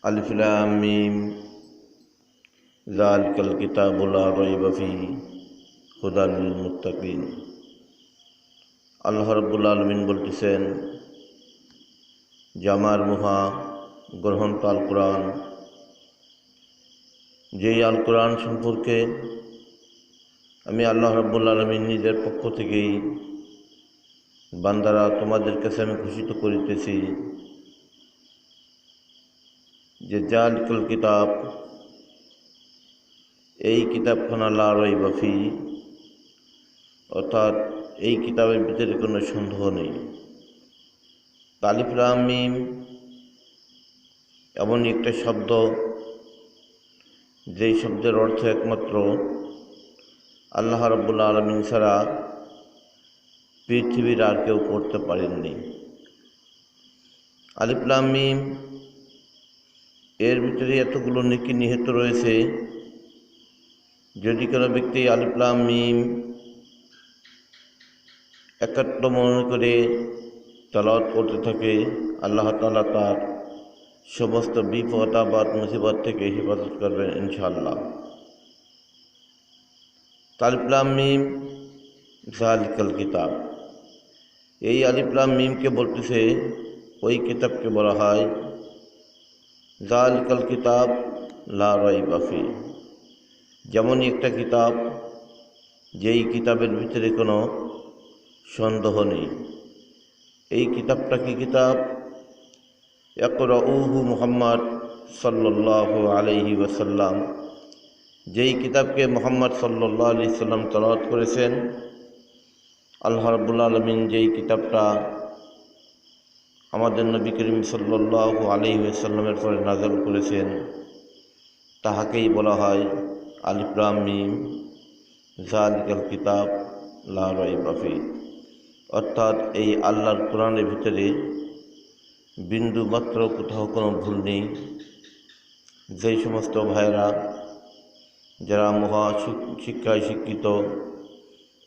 আলিফ লাম মিম যালিকাল কিতাবু লা রাইবা ফীহি হুদাল লিল মুত্তাকিন। আল্লাহ রাব্বুল আলামিন বলতেছেন যে আমার মহা গ্রন্থ আল কোরআন, যেই আল কোরআন সম্পর্কে আমি আল্লাহ রাব্বুল আলামিন নিজের পক্ষ থেকেই বান্দারা তোমাদের কাছে আমি ঘোষিত করিতেছি যে যালিকাল কিতাব, এই কিতাবখানা লা রাইবা ফীহি, অর্থাৎ এই কিতাবের ভিতরে কোনো সন্দেহ নেই। আলিফ লাম মিম এমন একটা শব্দ, যেই শব্দের অর্থ একমাত্র আল্লাহ রাব্বুল আলামিন ছাড়া পৃথিবীর আর কেউ করতে পারেননি। আলিফ লাম মিম এর ভিতরে এতগুলো নেকি নিহিত রয়েছে। যদি কোনো ব্যক্তি আলিফ লাম মিম একাত্ম মনে করে তেলাওয়াত করতে থাকে, আল্লাহ তাআলা তার সমস্ত বিপদ আপদ মুসিবত থেকে হেফাজত করবেন ইনশাআল্লাহ। আলিফ লাম মিম যালিকাল কিতাব, এই আলিফ লাম মিমকে বলতেছে, ওই কিতাবকে বলা হয় যালিকাল কিতাব লা রাইবা ফীহি। যেমনই একটা কিতাব, যেই কিতাবের ভিতরে কোনো সন্দেহ নেই। এই কিতাবটা কি কিতাব? ইকরাউহু মুহাম্মদ সাল্লাল্লাহু আলাইহি ওয়াসাল্লাম, যেই কিতাবকে মুহাম্মদ সাল্লাল্লাহু আলাইহি সাল্লাম তেলাওয়াত করেছেন। আল্লাহ রাব্বুল আলামিন যেই কিতাবটা আমাদের নবী করিম সাল্লাল্লাহু আলাইহি ওয়াসাল্লামের পরে নাযিল করেছেন, তাহাকেই বলা হয় আলিফ লাম মিম যালিকাল কিতাব লা রাইবা ফীহি। অর্থাৎ এই আল্লাহর কোরআনের ভিতরে বিন্দু মাত্র কোথাও কোনো ভুল নেই। যেই সমস্ত ভাইয়েরা যারা মহা শিক্ষায় শিক্ষিত,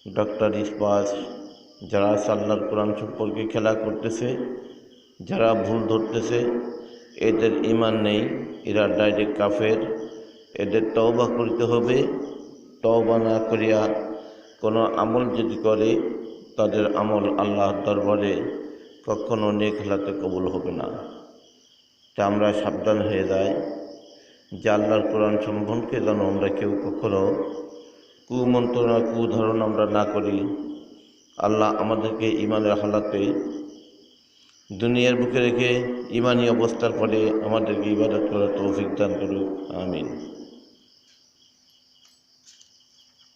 ডক্টর পাস, যারা আল্লাহর কোরআন সম্পর্কে খেলা করতেছে, যারা ভুল ধরতেছে, এদের ঈমান নেই, এরা ডাইরেক্ট কাফের। এদের তওবা করতে হবে। তওবা না করিয়া কোনো আমল যদি করে, তাদের আমল আল্লাহর দরবারে কখনো নেক হালাতে কবুল হবে না। তা আমরা সাবধান হয়ে যাই যে আল্লাহর কোরআন সম্বন্ধে যেন আমরা কেউ কখনো কুমন্ত্রণা কুধারণ আমরা না করি। আল্লাহ আমাদেরকে ঈমানের হালাতে দুনিয়ার বুকে রেখে ঈমানি অবস্থার পরে আমাদেরকে ইবাদত করার তৌফিক দান করুক। আমিন।